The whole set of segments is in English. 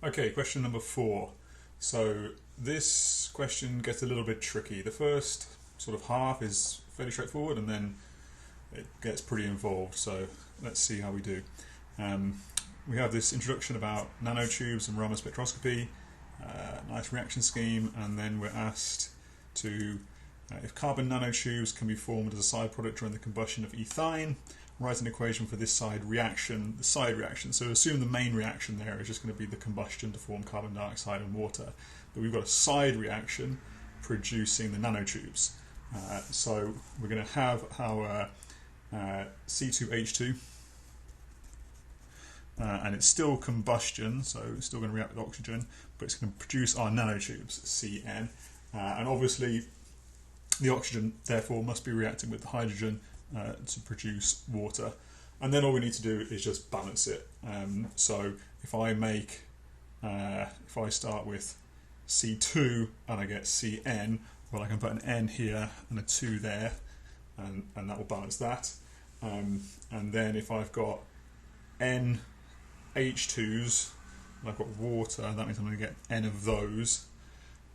Okay, question number 4. So this question gets a little bit tricky. The first sort of half is fairly straightforward, and then it gets pretty involved. So let's see how we do. Um, we have this introduction about nanotubes and Raman spectroscopy, nice reaction scheme, and then we're asked to, if carbon nanotubes can be formed as a side product during the combustion of ethyne, write an equation for this side reaction, the side reaction. So assume the main reaction there is just going to be the combustion to form carbon dioxide and water. But we've got a side reaction producing the nanotubes. So we're going to have our C2H2, and it's still combustion, so it's still going to react with oxygen, but it's going to produce our nanotubes, Cn. And obviously the oxygen therefore must be reacting with the hydrogen to produce water, and then all we need to do is just balance it. So if I make, if I start with C2 and I get Cn, well, I can put an N here and a 2 there, and that will balance that. And then if I've got N H2s and I've got water, that means I'm going to get N of those.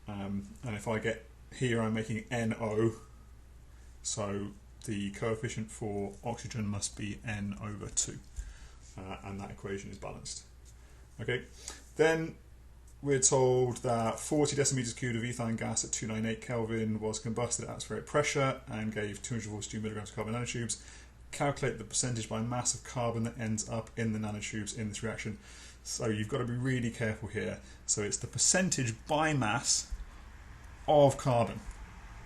And if I get here, I'm making NO, so the coefficient for oxygen must be N over 2, and that equation is balanced. Okay, then we're told that 40 decimeters cubed of ethyne gas at 298 Kelvin was combusted at atmospheric pressure and gave 242 milligrams of carbon nanotubes. Calculate the percentage by mass of carbon that ends up in the nanotubes in this reaction. So you've got to be really careful here. So it's the percentage by mass of carbon.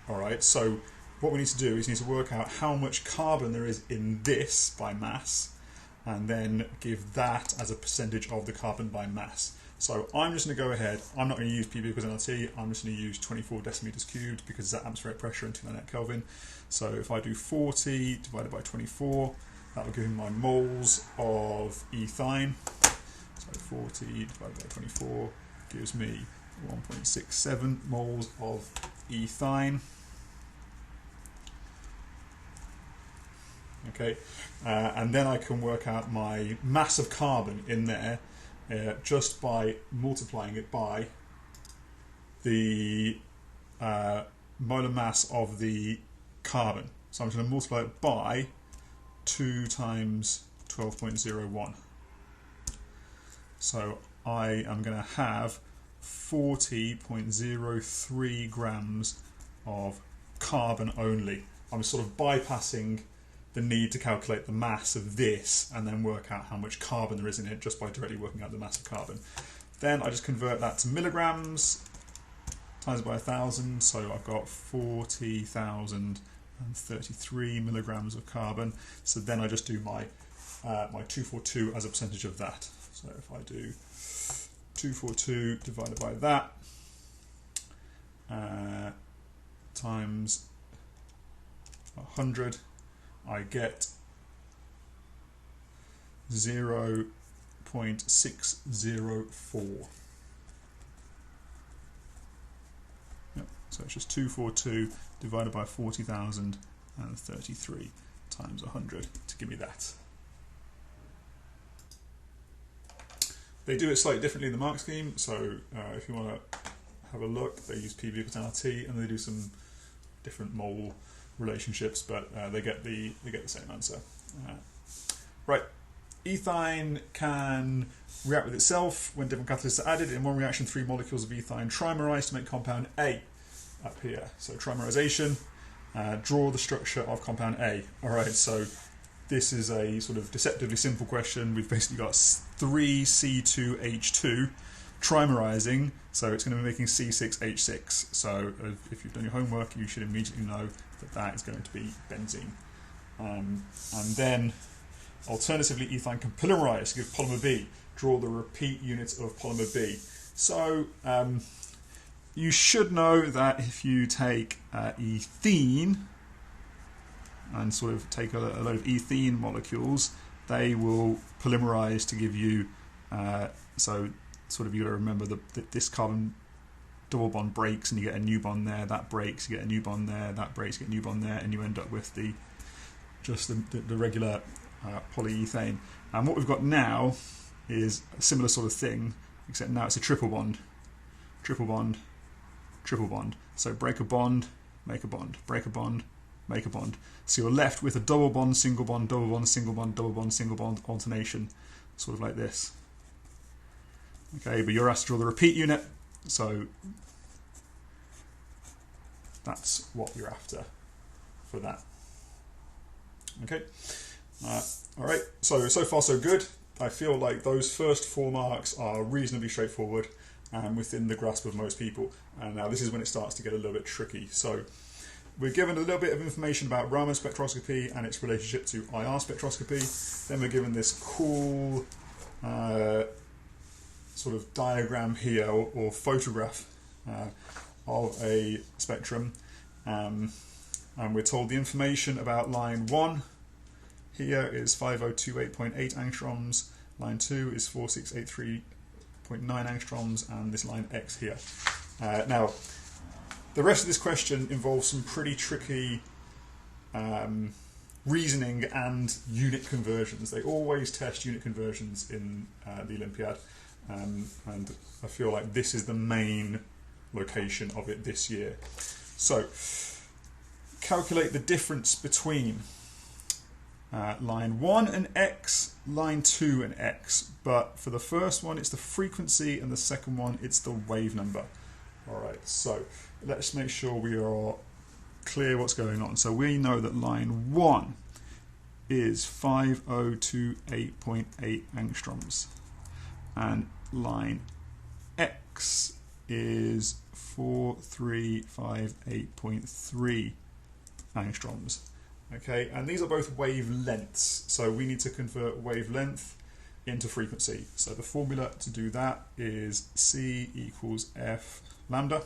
Alright, so what we need to do is need to work out how much carbon there is in this by mass, and then give that as a percentage of the carbon by mass. So I'm just going to go ahead, I'm not going to use PV equals nRT, I'm just going to use 24 decimeters cubed because it's at atmospheric pressure and 298 Kelvin. So if I do 40 divided by 24, that will give me my moles of ethyne. So 40 divided by 24 gives me 1.67 moles of ethyne. Okay, and then I can work out my mass of carbon in there just by multiplying it by the molar mass of the carbon. So I'm just going to multiply it by 2 times 12.01. So I am going to have 40.03 grams of carbon only. I'm sort of bypassing the need to calculate the mass of this and then work out how much carbon there is in it just by directly working out the mass of carbon. Then I just convert that to milligrams, times by 1,000, so I've got 40,033 milligrams of carbon. So then I just do my my 242 as a percentage of that. So if I do 242 divided by that times 100, I get 0.604. Yep. So it's just 242 divided by 40,033 times 100 to give me that. They do it slightly differently in the mark scheme, so if you want to have a look, they use PV equals nRT, and they do some different mole relationships, but they get the same answer. Right, ethyne can react with itself when different catalysts are added. In one reaction, 3 molecules of ethyne trimerize to make compound A up here. So trimerization, draw the structure of compound A. Alright, so this is a sort of deceptively simple question. We've basically got 3 C2H2 trimerizing, so it's going to be making C6H6. So if you've done your homework, you should immediately know that that is going to be benzene. And then alternatively, ethyne can polymerize to give polymer B. Draw the repeat units of polymer B. So you should know that if you take ethene and sort of take a load of ethene molecules, they will polymerize to give you, so sort of you got to remember that this carbon double bond breaks and you get a new bond there, that breaks, you get a new bond there, that breaks, you get a new bond there, and you end up with the regular polyethane. And what we've got now is a similar sort of thing, except now it's a triple bond, triple bond, triple bond. So break a bond, make a bond, break a bond, make a bond. So you're left with a double bond, single bond, double bond, single bond, double bond, single bond alternation, sort of like this. Okay, but you're asked to draw the repeat unit, so that's what you're after for that. Okay, alright, so far so good. I feel like those first 4 marks are reasonably straightforward and within the grasp of most people. And now this is when it starts to get a little bit tricky. So we're given a little bit of information about Raman spectroscopy and its relationship to IR spectroscopy. Then we're given this cool sort of diagram here, or photograph of a spectrum. And we're told the information about line 1 here is 5028.8 angstroms, line 2 is 4683.9 angstroms, and this line X here. Now, the rest of this question involves some pretty tricky reasoning and unit conversions. They always test unit conversions in the Olympiad, and I feel like this is the main location of it this year. So, calculate the difference between line 1 and X, line 2 and X, but for the first one it's the frequency and the second one it's the wave number. Alright, so let's make sure we are clear what's going on. So we know that line 1 is 5028.8 angstroms and line X is 4358.3 angstroms. Okay, and these are both wavelengths, so we need to convert wavelength into frequency. So the formula to do that is C equals F lambda.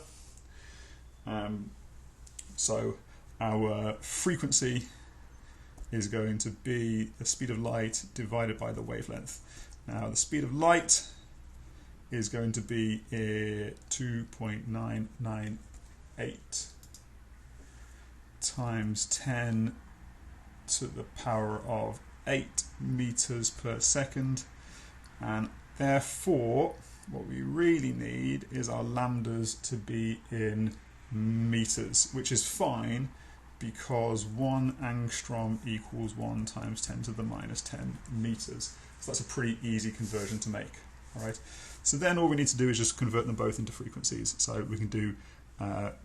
So our frequency is going to be the speed of light divided by the wavelength. Now the speed of light is going to be 2.998 times 10 to the power of 8 meters per second, and therefore what we really need is our lambdas to be in meters, which is fine because 1 angstrom equals 1 times 10 to the minus 10 meters. So that's a pretty easy conversion to make. Alright, so then all we need to do is just convert them both into frequencies. So we can do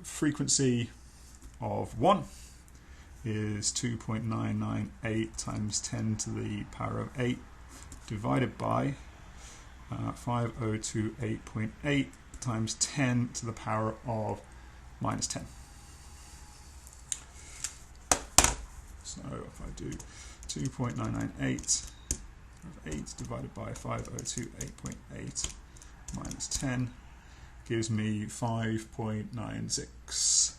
frequency of 1 is 2.998 times 10 to the power of 8 divided by 5028.8 times 10 to the power of minus 10. So if I do 2.998 of 8 divided by 5028.8 minus 10 gives me 5.96.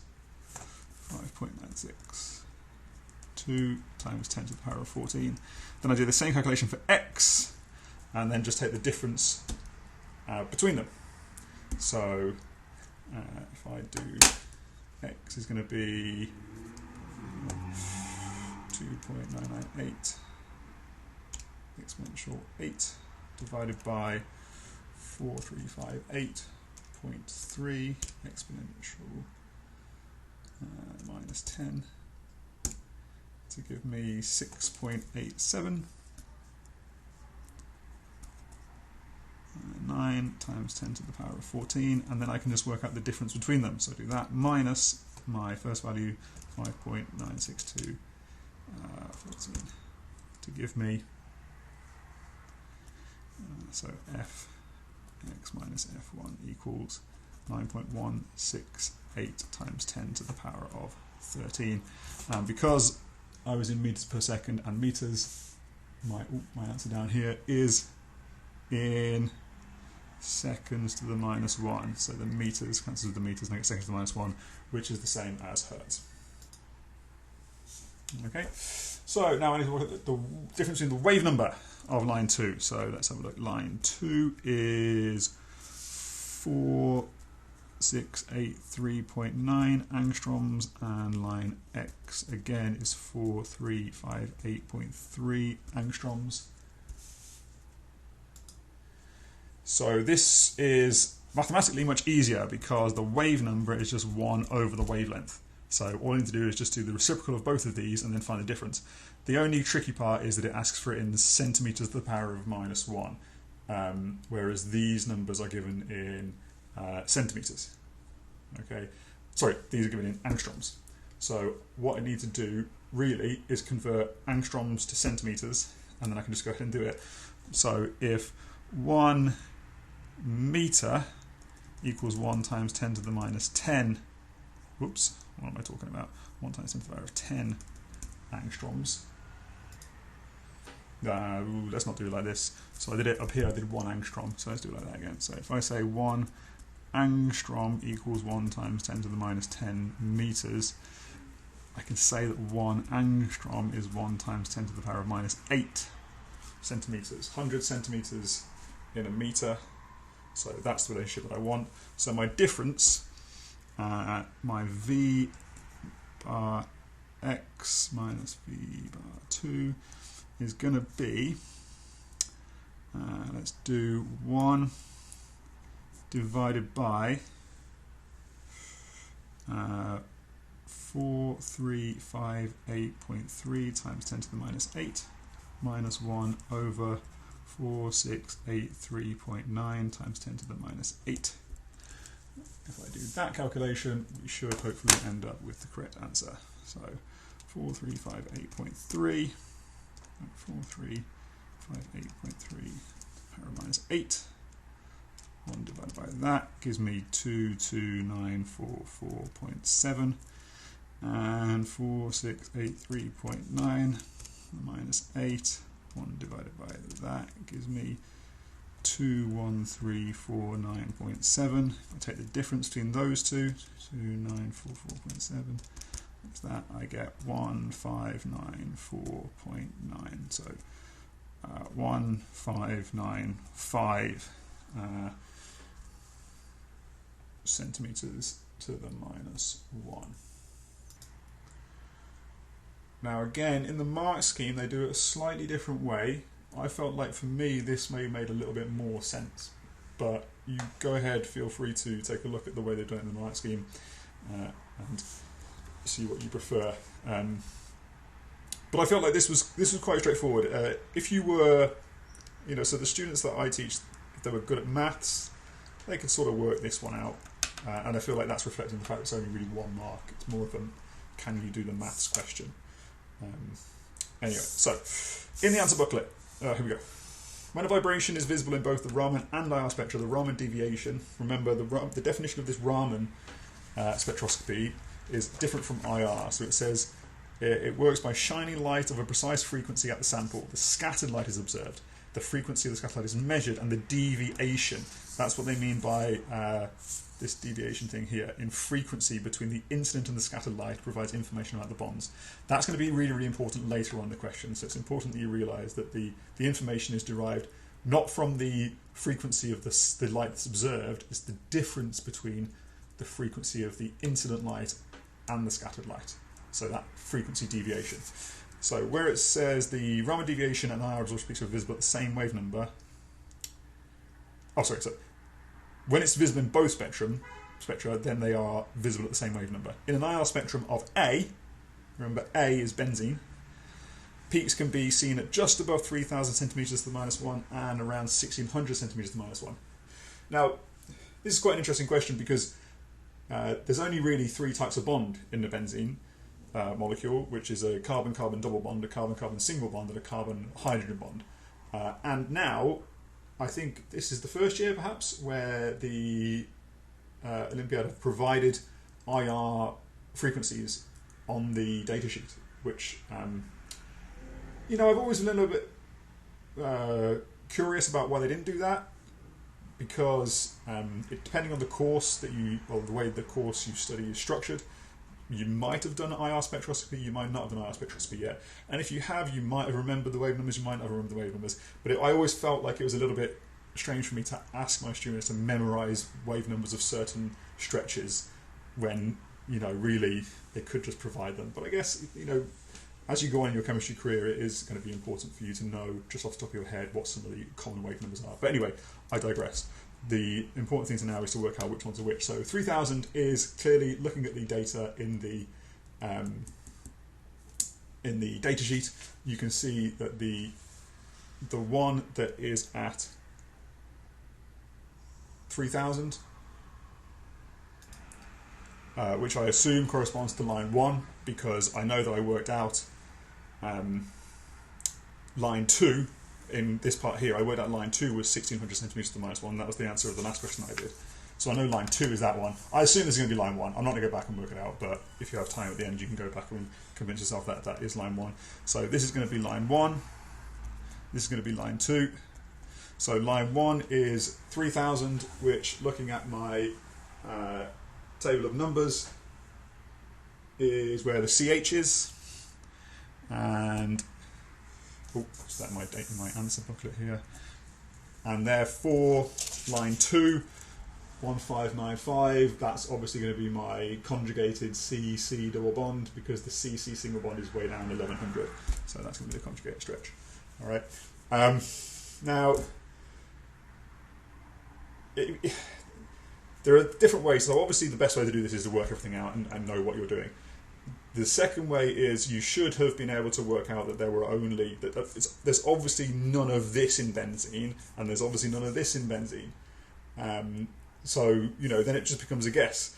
5.96. 2 times 10 to the power of 14. Then I do the same calculation for X and then just take the difference between them. So if I do X is going to be 2.998 exponential 8 divided by 4358.3 exponential minus 10 to give me 6.87. 9 times 10 to the power of 14, and then I can just work out the difference between them. So I do that minus my first value, 5.962, 14, to give me, so f x minus f1 equals 9.168 times 10 to the power of 13. Because I was in meters per second and meters, my answer down here is in seconds to the minus 1. So the meters cancels with the meters and I get seconds to the minus 1, which is the same as hertz. Okay, so now I need to look at the difference in the wave number of line 2. So let's have a look. Line 2 is 4683.9 angstroms, and line X again is 4358.3 angstroms. So this is mathematically much easier because the wave number is just 1 over the wavelength. So all you need to do is just do the reciprocal of both of these and then find the difference. The only tricky part is that it asks for it in centimetres to the power of -1, whereas these numbers are given in centimetres. Okay, sorry, these are given in angstroms. So what I need to do really is convert angstroms to centimetres, and then I can just go ahead and do it. So if 1 metre equals 1 times 10 to the minus 10, whoops, what am I talking about? 1 times 10 to the power of 10 angstroms. Let's not do it like this. So I did it up here, I did 1 angstrom, so let's do it like that again. So if I say 1 angstrom equals 1 times 10 to the minus 10 metres, I can say that 1 angstrom is 1 times 10 to the power of minus 8 centimetres. 100 centimetres in a metre. So that's the relationship that I want. So my difference, my V bar x minus V bar 2 is going to be, let's do 1 divided by 4358.3 times 10 to the minus 8 minus 1 over 4683.9 times 10 to the minus 8. If I do that calculation, we should hopefully end up with the correct answer. So 4358.3, 4358.3 power minus 8. 1 divided by that gives me 22944.7, and 4683.9 minus 8, 1 divided by that gives me 21349.7. If I take the difference between those two, 2944.7, what's that? I get 1594.9. So 1595 centimetres to the minus 1. Now again, in the mark scheme they do it a slightly different way. I felt like for me this may have made a little bit more sense, but you go ahead, feel free to take a look at the way they've done it in the mark scheme and see what you prefer. But I felt like this was quite straightforward. If you were, so the students that I teach, if they were good at maths, they could sort of work this one out. And I feel like that's reflecting the fact it's only really 1 mark. It's more of a can you do the maths question. Anyway, so in the answer booklet, here we go. When a vibration is visible in both the Raman and IR spectra, the Raman deviation, remember the definition of this Raman spectroscopy is different from IR. So it says it works by shining light of a precise frequency at the sample. The scattered light is observed. The frequency of the scattered light is measured, and the deviation, that's what they mean by this deviation thing here, in frequency between the incident and the scattered light provides information about the bonds. That's going to be really, really important later on in the question, so it's important that you realise that the information is derived not from the frequency of the light that's observed, it's the difference between the frequency of the incident light and the scattered light. So that frequency deviation. So where it says the Raman deviation and IR absorption peaks are visible at the same wave number, so when it's visible in both spectra, then they are visible at the same wave number. In an IR spectrum of A, remember A is benzene, peaks can be seen at just above 3000 centimetres to the minus 1 and around 1600 centimetres to the minus 1. Now, this is quite an interesting question because there's only really 3 types of bond in the benzene molecule, which is a carbon-carbon double bond, a carbon-carbon single bond, and a carbon-hydrogen bond. And now, I think this is the first year, perhaps, where the Olympiad have provided IR frequencies on the datasheet, which, I've always been a little bit curious about why they didn't do that, because depending on the course the way the course you study is structured, you might have done IR spectroscopy, you might not have done IR spectroscopy yet. And if you have, you might have remembered the wave numbers, you might not have remembered the wave numbers. But I always felt like it was a little bit strange for me to ask my students to memorise wave numbers of certain stretches when, really, they could just provide them. But I guess, as you go on in your chemistry career, it is going to be important for you to know, just off the top of your head, what some of the common wave numbers are. But anyway, I digress. The important thing to now is to work out which ones are which. So 3000 is clearly, looking at the data in the data sheet, you can see that the one that is at 3000, which I assume corresponds to line 1, because I know that I worked out line 2 in this part here. I worked out line 2 was 1600 centimeters to the -1. That was the answer of the last question that I did. So I know line 2 is that one. I assume this is going to be line 1. I'm not going to go back and work it out, but if you have time at the end, you can go back and convince yourself that that is line 1. So this is going to be line 1. This is going to be line 2. So line 1 is 3000, which, looking at my table of numbers, is where the CH is. And so that might date in my answer booklet here. And therefore, line 2, 1595, that's obviously going to be my conjugated C-C double bond, because the C-C single bond is way down 1100. So that's going to be the conjugated stretch. All right. Now, there are different ways. So obviously the best way to do this is to work everything out and know what you're doing. The second way is you should have been able to work out that there were only, there's obviously none of this in benzene, and there's obviously none of this in benzene. So, then it just becomes a guess.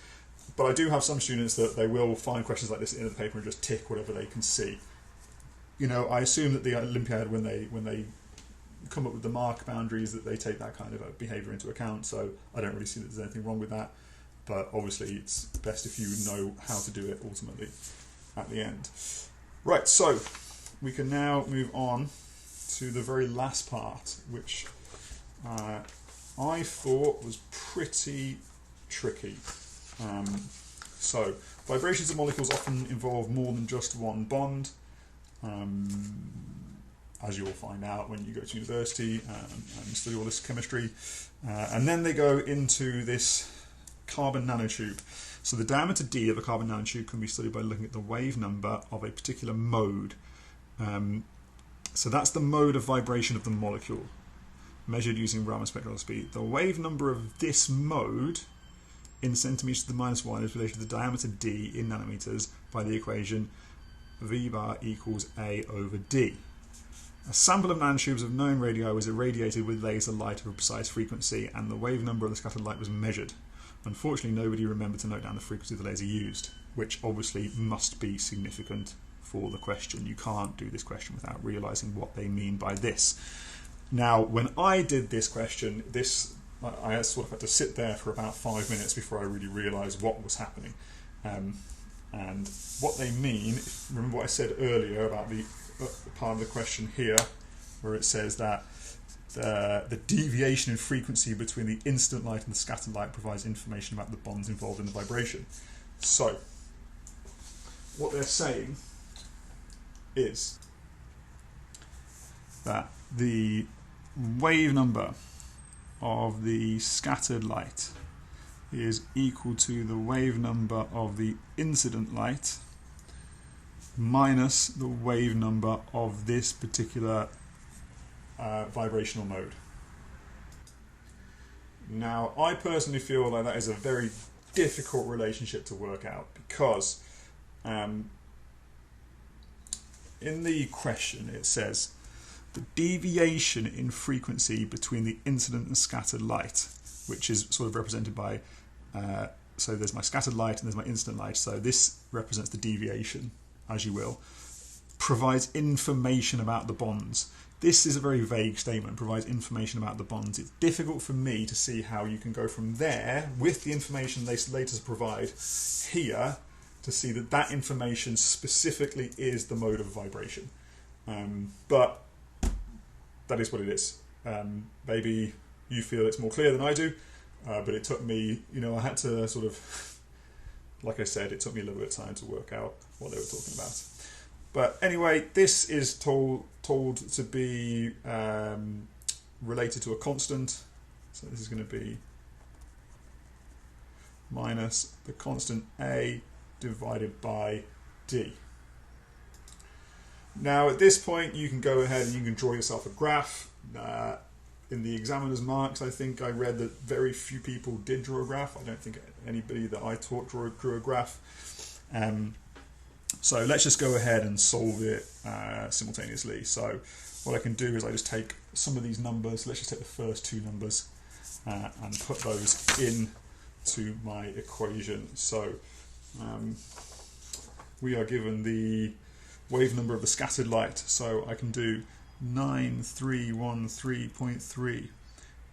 But I do have some students that they will find questions like this in the paper and just tick whatever they can see. I assume that the Olympiad, when they come up with the mark boundaries, that they take that kind of behaviour into account. So I don't really see that there's anything wrong with that. But obviously it's best if you know how to do it ultimately at the end. Right, so we can now move on to the very last part, which I thought was pretty tricky. So vibrations of molecules often involve more than just one bond, as you will find out when you go to university and study all this chemistry. And then they go into this carbon nanotube. So the diameter d of a carbon nanotube can be studied by looking at the wave number of a particular mode. So that's the mode of vibration of the molecule, measured using Raman spectroscopy. The wave number of this mode in centimeters to the -1 is related to the diameter d in nanometers by the equation V bar equals A over D. A sample of nanotubes of known radii was irradiated with laser light of a precise frequency, and the wave number of the scattered light was measured. Unfortunately, nobody remembered to note down the frequency of the laser used, which obviously must be significant for the question. You can't do this question without realising what they mean by this. Now, when I did this question, I sort of had to sit there for about 5 minutes before I really realised what was happening. And what they mean, remember what I said earlier about the part of the question here, where it says that the deviation in frequency between the incident light and the scattered light provides information about the bonds involved in the vibration. So, what they're saying is that the wave number of the scattered light is equal to the wave number of the incident light minus the wave number of this particular vibrational mode. Now, I personally feel like that is a very difficult relationship to work out, because in the question it says the deviation in frequency between the incident and scattered light, which is sort of represented by, so there's my scattered light and there's my incident light, so this represents the deviation, as you will, provides information about the bonds. This is a very vague statement, provides information about the bonds. It's difficult for me to see how you can go from there, with the information they later provide here, to see that that information specifically is the mode of vibration. But that is what it is. Maybe you feel it's more clear than I do, but it took me, I had to sort of, like I said, it took me a little bit of time to work out what they were talking about. But anyway, this is told to be related to a constant. So this is going to be minus the constant A divided by D. Now at this point you can go ahead and you can draw yourself a graph. In the examiner's marks I think I read that very few people did draw a graph. I don't think anybody that I taught drew a graph. So let's just go ahead and solve it simultaneously. So what I can do is I just take some of these numbers, let's just take the first two numbers and put those into my equation. So we are given the wave number of the scattered light, so I can do 9313.3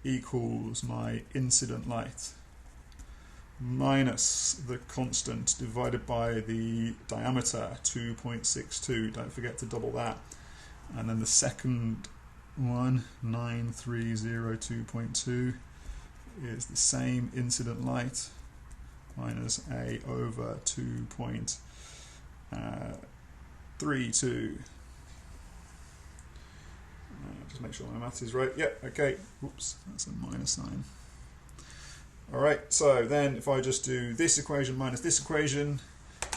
equals my incident light minus the constant divided by the diameter, 2.62, don't forget to double that, and then the second one, 9302.2, is the same incident light minus A over 2.32. Just make sure my maths is right. Yep, okay. Whoops, that's a minus sign. Alright, so then if I just do this equation minus this equation,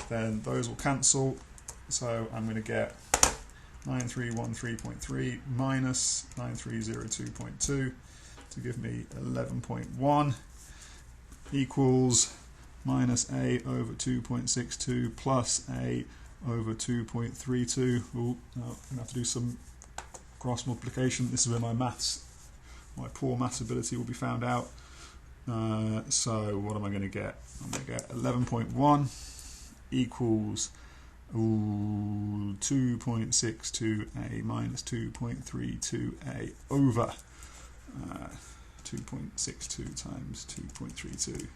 then those will cancel. So I'm going to get 9313.3 minus 9302.2 to give me 11.1 equals minus A over 2.62 plus A over 2.32. Oh, no, I'm going to have to do some cross multiplication. This is where my poor maths ability will be found out. So what am I going to get? I'm going to get 11.1 equals 2.62a minus 2.32a over 2.62 times 2.32,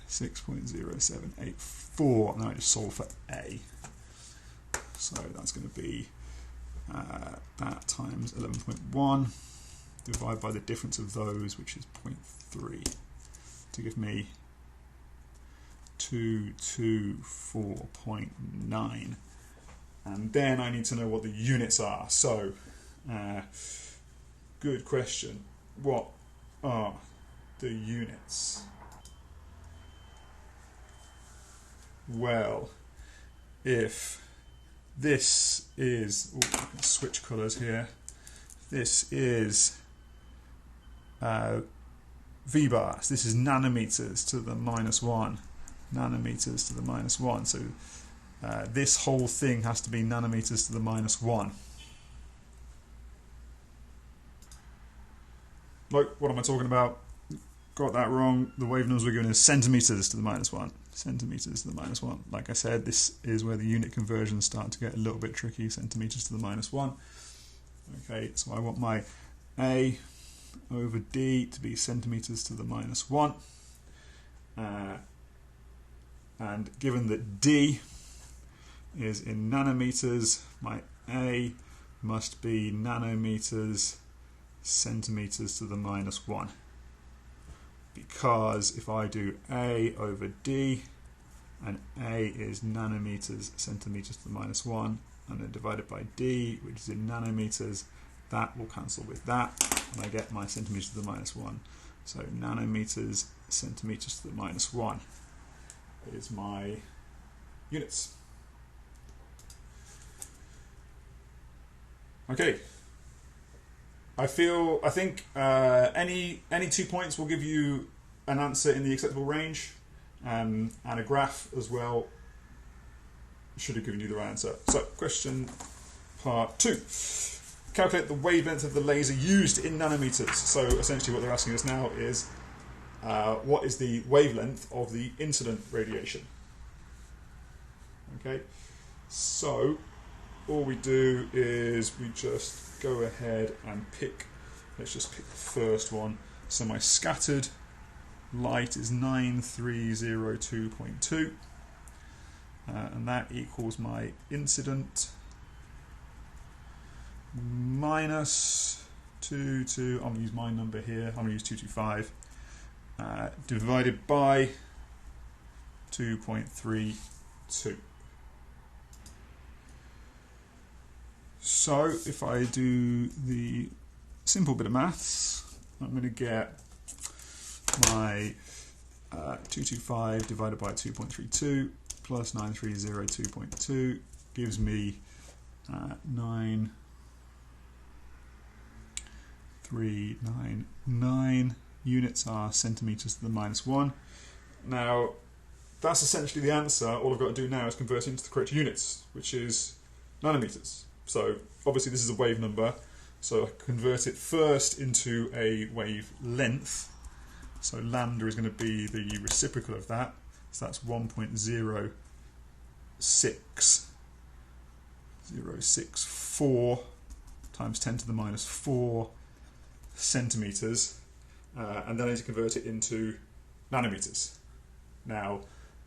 6.0784. Now I just solve for a. So that's going to be that times 11.1 divided by the difference of those, which is 0.3, to give me 224.9. And then I need to know what the units are. So, good question. What are the units? Well, if this is, I can switch colours here. This is V bars. This is nanometers to the minus 1. Nanometers to the minus 1. So this whole thing has to be nanometers to the minus 1. Like, what am I talking about? Got that wrong. The wave numbers we're given is centimeters to the minus 1. Centimeters to the minus 1. Like I said, this is where the unit conversions start to get a little bit tricky. Centimeters to the minus 1. Okay, so I want my A over D to be centimeters to the minus 1. And given that D is in nanometers, my A must be nanometers centimeters to the minus 1. Because if I do A over D, and A is nanometers centimeters to the minus 1, and then divided by D, which is in nanometers, that will cancel with that, and I get my centimeters to the minus 1. So nanometers centimeters to the minus 1 is my units. Okay. I think any 2 points will give you an answer in the acceptable range, and a graph as well should have given you the right answer. So, question part 2. Calculate the wavelength of the laser used in nanometers. So, essentially what they're asking us now is, what is the wavelength of the incident radiation? Okay, so all we do is we just go ahead and pick, let's just pick the first one. So my scattered light is 9302.2, and that equals my incident minus I'm going to use my number here, I'm going to use 225, divided by 2.32. So if I do the simple bit of maths, I'm going to get my 225 divided by 2.32 plus 9302.2 gives me 9.399 units are centimetres to the -1. Now, that's essentially the answer. All I've got to do now is convert it into the correct units, which is nanometers. So obviously this is a wave number, so I convert it first into a wavelength. So lambda is going to be the reciprocal of that. So that's 1.06064 times 10 to the -4 centimetres. And then I need to convert it into nanometers. Now,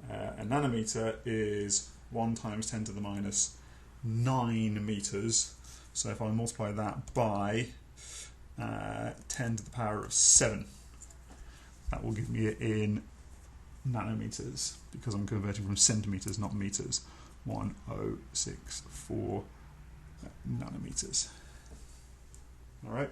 a nanometer is 1 times 10 to the -9 meters. So if I multiply that by 10 to the power of 7, that will give me it in nanometers, because I'm converting from centimeters, not meters. 1064 nanometers. All right.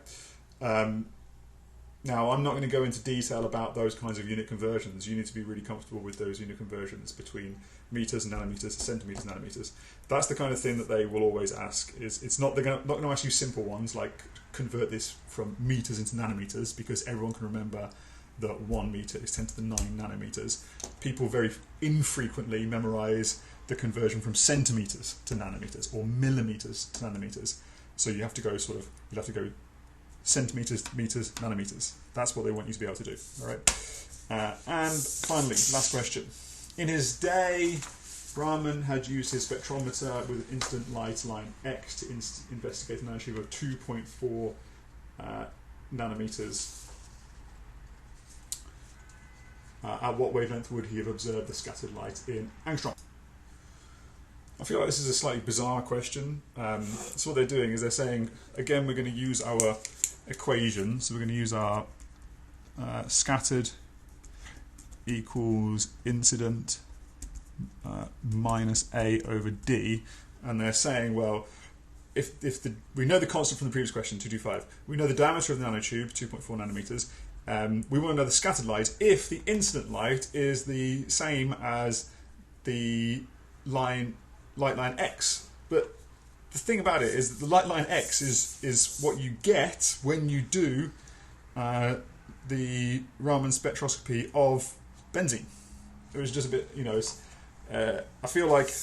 Now, I'm not going to go into detail about those kinds of unit conversions. You need to be really comfortable with those unit conversions between meters and nanometers, centimeters, nanometers. That's the kind of thing that they will always ask. It's not they're not going to ask you simple ones like convert this from meters into nanometers, because everyone can remember that 1 meter is 10 to the 9 nanometers. People very infrequently memorize the conversion from centimeters to nanometers or millimeters to nanometers. So you have to go you'll have to go centimeters, meters, nanometers. That's what they want you to be able to do. All right. And finally, last question. In his day, Raman had used his spectrometer with incident light line X to investigate a nanotube of 2.4 nanometers. At what wavelength would he have observed the scattered light in angstrom? I feel like this is a slightly bizarre question. So what they're doing is they're saying, again, we're going to use our equation. So we're going to use our scattered equals incident minus A over D. And they're saying, well, we know the constant from the previous question, 225. We know the diameter of the nanotube, 2.4 nanometers. We want to know the scattered light if the incident light is the same as the light line X. But the thing about it is that the light line X is what you get when you do the Raman spectroscopy of benzene. It was just a bit, I feel like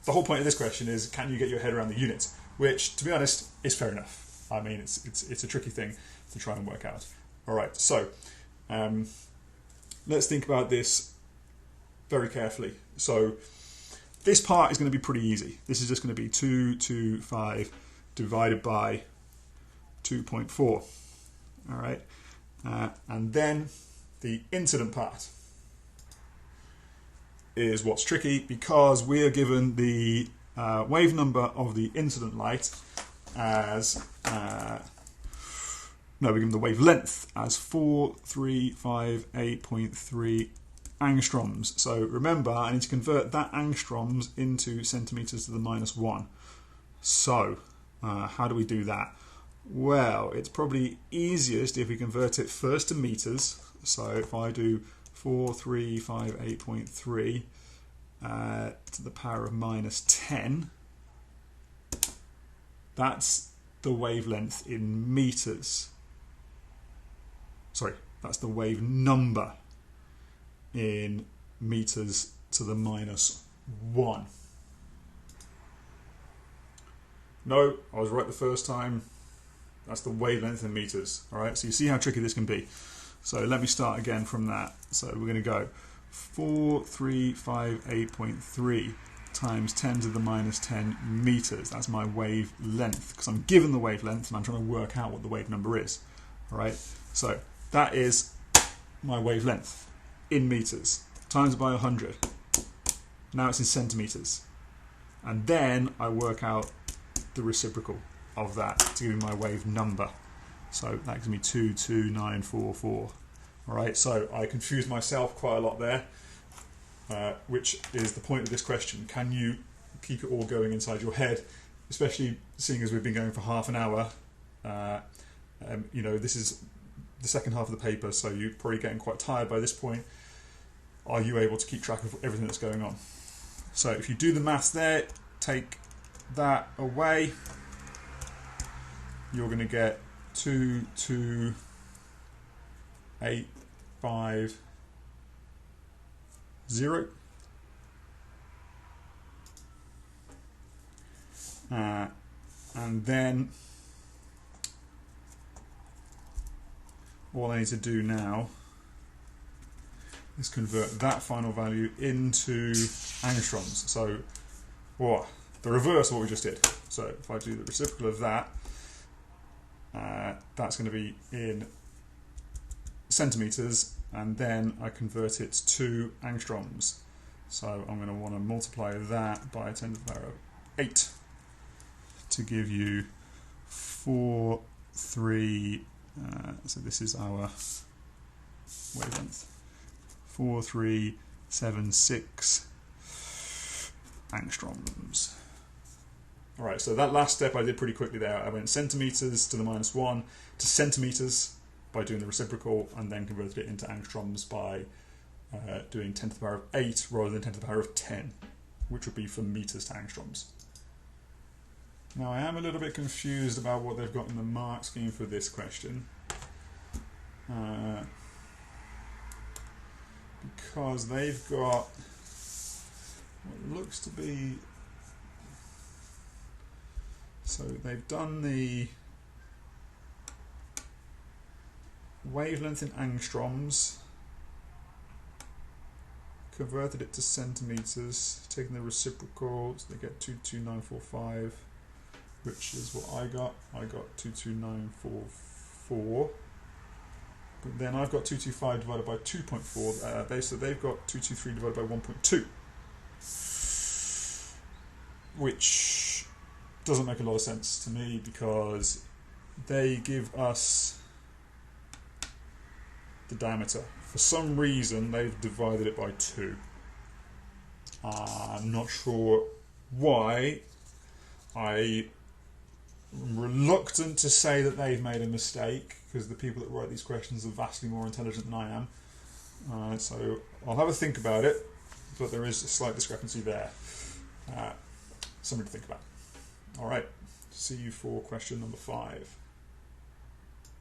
the whole point of this question is, can you get your head around the units? Which, to be honest, is fair enough. I mean, it's a tricky thing to try and work out. All right, so let's think about this very carefully. So this part is going to be pretty easy. This is just going to be 225 divided by 2.4. All right, and then the incident part is what's tricky, because we are given the wave number of the incident light as we're given the wavelength as 4358.3 angstroms. So remember, I need to convert that angstroms into centimeters to the -1. So how do we do that? Well, it's probably easiest if we convert it first to meters. So if I do 4358.3 to the power of -10, that's the wavelength in meters. Sorry, that's the wave number in meters to the -1. No, I was right the first time. That's the wavelength in meters. All right, so you see how tricky this can be. So let me start again from that. So we're going to go 4358.3 times 10 to the -10 meters. That's my wavelength, because I'm given the wavelength and I'm trying to work out what the wave number is. All right, so that is my wavelength in meters, times by 100. Now it's in centimeters. And then I work out the reciprocal of that to give me my wave number. So that gives me 22944. All right, so I confused myself quite a lot there, which is the point of this question. Can you keep it all going inside your head, especially seeing as we've been going for half an hour? This is the second half of the paper, so you're probably getting quite tired by this point. Are you able to keep track of everything that's going on? So if you do the maths there, take that away, you're going to get 22850. And then all I need to do now is convert that final value into angstroms. So, the reverse of what we just did. So if I do the reciprocal of that, that's going to be in centimeters, and then I convert it to angstroms. So I'm going to want to multiply that by 10 to the power of 8 to give you 4, 3, so this is our wavelength, 4376 angstroms. Alright, so that last step I did pretty quickly there. I went centimeters to the -1 to centimeters by doing the reciprocal, and then converted it into angstroms by doing 10 to the power of 8 rather than 10 to the power of 10, which would be from meters to angstroms. Now I am a little bit confused about what they've got in the mark scheme for this question. Because they've got what looks to be... So they've done the wavelength in angstroms, converted it to centimeters, taken the reciprocal, so they get 22945, which is what I got. I got 22944. But then I've got 225 divided by 2.4. So they've got 223 divided by 1.2, which doesn't make a lot of sense to me because they give us the diameter. For some reason, they've divided it by 2. I'm not sure why. I'm reluctant to say that they've made a mistake, because the people that write these questions are vastly more intelligent than I am. So I'll have a think about it, but there is a slight discrepancy there. Something to think about. Alright, see you for question number 5.